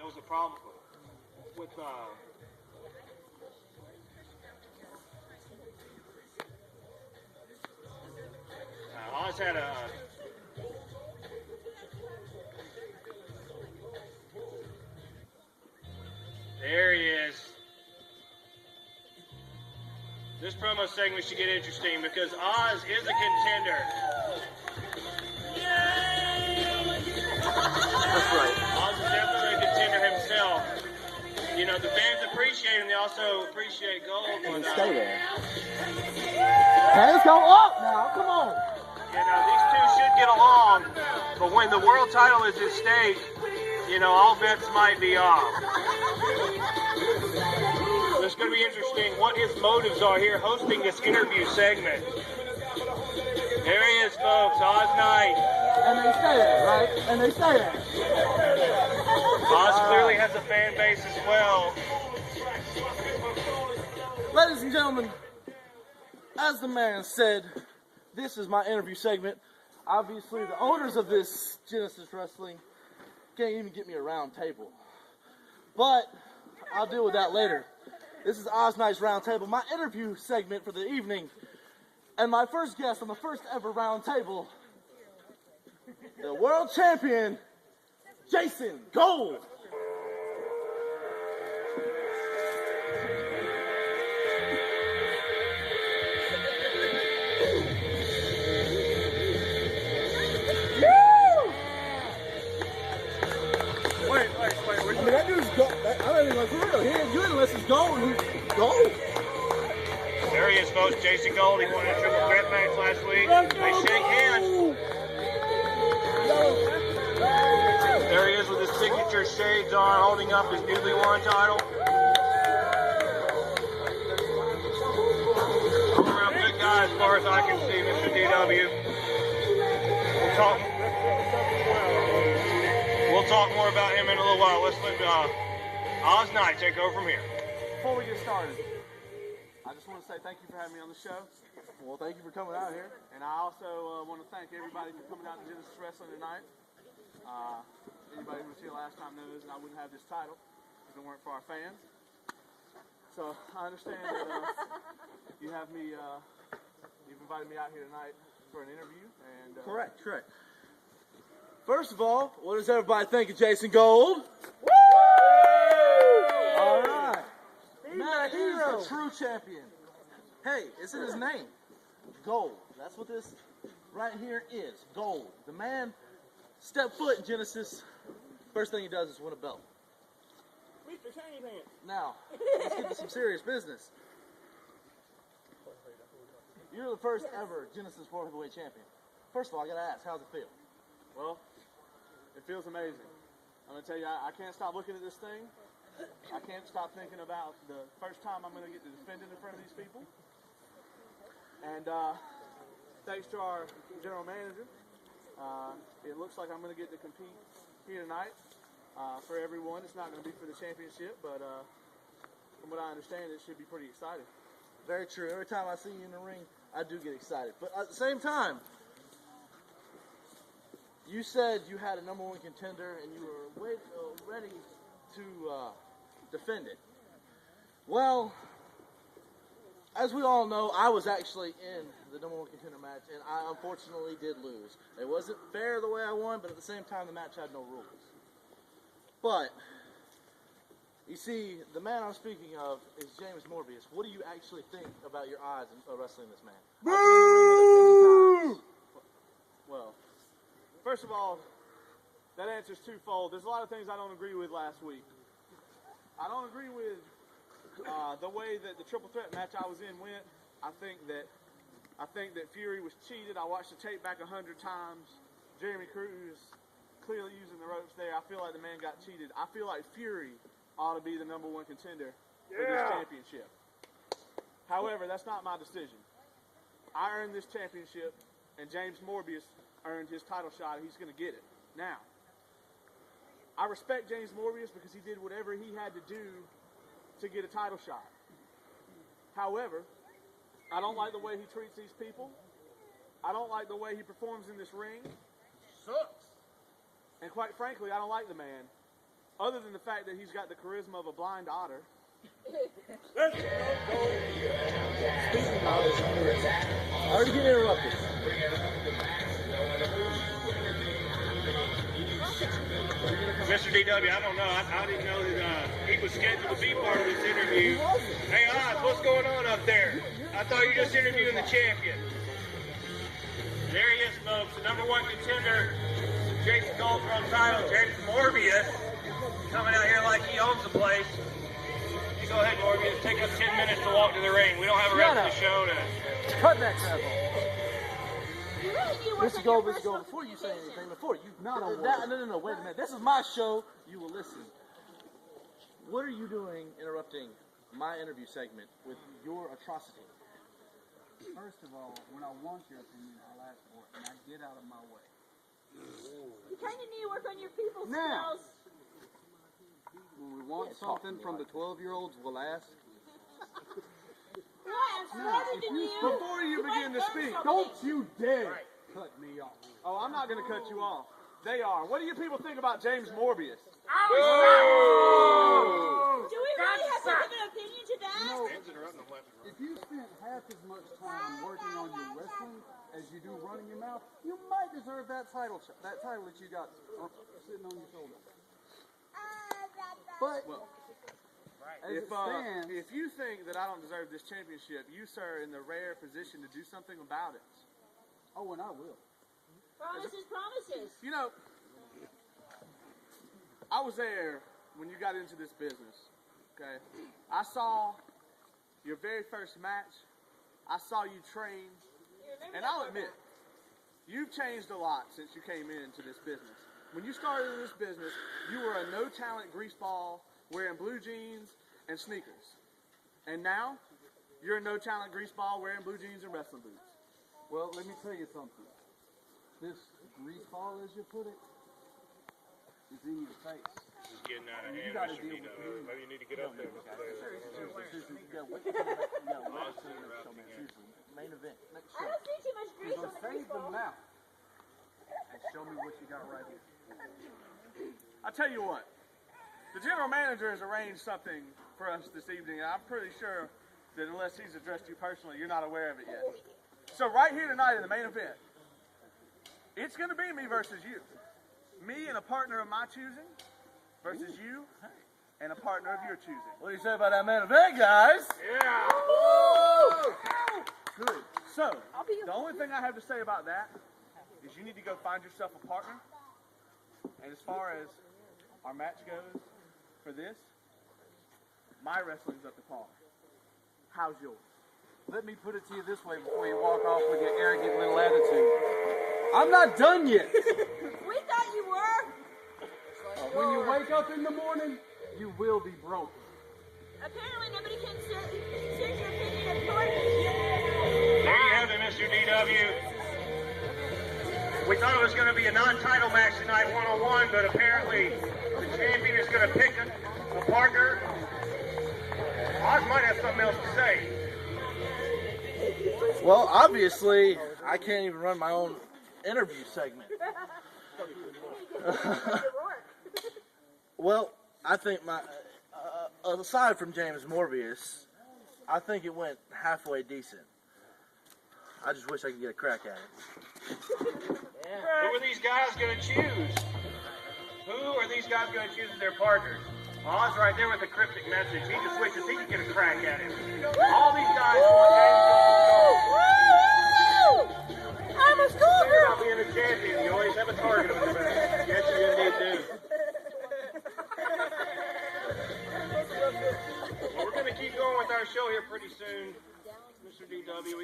That was the problem with Oz had a. There he is. This promo segment should get interesting because Oz is a contender. That's right. Oz is definitely a contender himself. You know, the fans appreciate him. They also appreciate Gold. But, stay there. Hands go up now. Come on. You know, these two should get along. But when the world title is at stake, you know, all bets might be off. It's going to be interesting what his motives are here hosting this interview segment. There he is, folks, Oz Knight. And they stay there, right? And they stay there. Oz clearly has a fan base as well. Ladies and gentlemen, as the man said, this is my interview segment. Obviously, the owners of this Genesis Wrestling can't even get me a round table. But I'll deal with that later. This is Oz Knight's Round Table, my interview segment for the evening. And my first guest on the first ever round table, the world champion, Jason Gold. Wait. I mean, that dude's gold. I don't even like for real. He ain't good unless it's gold. Gold. There he is, folks, Jason Gold. He won a triple threat match last week. They shake hands. There he is with his signature shades on, holding up his newly won title. Real good guy as far as I can see, Mr. DW. We'll talk more about him in a little while. Let's let Oz Knight take over from here. Before we get started, I just want to say thank you for having me on the show. Well, thank you for coming out here. And I also want to thank everybody for coming out to Genesis Wrestling tonight. Anybody who was here last time knows that I wouldn't have this title if it weren't for our fans. So I understand that you have me, you've invited me out here tonight for an interview. And Correct. First of all, what does everybody think of Jason Gold? Woo! All right. Man, he's the true champion. Hey, it's in his name. Gold. That's what this right here is. Gold. The man stepped foot in Genesis. First thing he does is win a belt. Mr. Shiny Pants. Now, let's get to some serious business. You're the first ever Genesis World Heavyweight Champion. First of all, I gotta ask, how's it feel? well, it feels amazing. I'm going to tell you, I can't stop looking at this thing. I can't stop thinking about the first time I'm going to get to defend it in front of these people. And thanks to our general manager, it looks like I'm going to get to compete here tonight for everyone. It's not going to be for the championship, but from what I understand, it should be pretty exciting. Very true. Every time I see you in the ring, I do get excited. But at the same time, you said you had a #1 contender and you were ready to defend it. Well, as we all know, I was actually in the #1 contender match, and I unfortunately did lose. It wasn't fair the way I won, but at the same time, the match had no rules. But, you see, the man I'm speaking of is James Morbius. What do you actually think about your odds of wrestling this man? Boo! Well, first of all, that answer's twofold. There's a lot of things I don't agree with last week. I don't agree with the way that the triple threat match I was in went. I think that Fury was cheated. I watched the tape back 100 times. Jeremy Cruz clearly using the ropes there. I feel like the man got cheated. I feel like Fury ought to be the #1 contender for this championship. However, that's not my decision. I earned this championship, and James Morbius earned his title shot, and he's going to get it. Now, I respect James Morbius because he did whatever he had to do to get a title shot. However, I don't like the way he treats these people. I don't like the way he performs in this ring. Sucks. And quite frankly, I don't like the man. other than the fact that he's got the charisma of a blind otter. I already get interrupted. Mr. DW, I don't know. I didn't know that he was scheduled to be part of this interview. Hey, Oz, what's going on up there? I thought you were just interviewing the champion. There he is, folks. The #1 contender, Jason Goldthrow title, James Morbius, coming out here like he owns the place. You go ahead, Morbius. Take us 10 minutes to walk to the ring. We don't have a rest of the show to... Cut that crap off. You really do work Mr. on Gold, your Mr. Gold, personal before you say communication. anything, before you... Not a No, wait a minute. This is my show. You will listen. What are you doing interrupting my interview segment with your atrocity? First of all, when I want your opinion, I'll ask for it, and I get out of my way. You kind of need to work on your people Now. skills. When we want something from the 12-year-olds, we'll ask. Why? I'm smarter than you. Before you might begin to learn speak, something. Don't you dare cut me off. Oh, I'm not going to cut you off. They are. What do you people think about James Morbius? Do we really have to give an opinion to that? If you spent half as much time working on your wrestling as you do running your mouth, you might deserve that title that you got sitting on your shoulder. But as it stands, If you think that I don't deserve this championship, you, sir, are in the rare position to do something about it. oh, and I will. Promises, promises. You know, I was there when you got into this business, okay? I saw your very first match. I saw you train. And I'll admit, you've changed a lot since you came into this business. When you started in this business, you were a no-talent greaseball wearing blue jeans and sneakers. And now, you're a no-talent greaseball wearing blue jeans and wrestling boots. Well, let me tell you something. This grease ball, as you put it, is in your face. This is getting out of You hand, gotta Mr. deal with DW. me. Maybe you need to get up there, Mr. Davis. Main event. Next I show. don't see too much grease So on the save grease them ball. now and show me what you got right here. I tell you what, the general manager has arranged something for us this evening, and I'm pretty sure that unless he's addressed you personally, you're not aware of it yet. So right here tonight in the main event, it's going to be me versus you. Me and a partner of my choosing versus you and a partner of your choosing. What do you say about that main event, guys? Yeah! Good. So, the only thing I have to say about that is you need to go find yourself a partner. And as far as our match goes for this, my wrestling's up to par. How's yours? Let me put it to you this way before you walk off with your arrogant little attitude. I'm not done yet. We thought you were. When you wake up in the morning, you will be broke. Apparently nobody can send your opinion of yours. There you have it, Mr. DW. We thought it was going to be a non-title match tonight, one-on-one, but apparently the champion is going to pick a partner. Oz might have something else to say. Well, obviously, I can't even run my own interview segment. Well, I think aside from James Morbius, I think it went halfway decent. I just wish I could get a crack at it. Who are these guys going to choose? Who are these guys going to choose as their partners? Oz right there with the cryptic message. He just wishes he could get a crack at it. All these guys want James I'm a Goldberg. schoolgirl. About being a champion, you always have a target on your back. Yes, you indeed do. Well, we're going to keep going with our show here pretty soon, Mr. DW.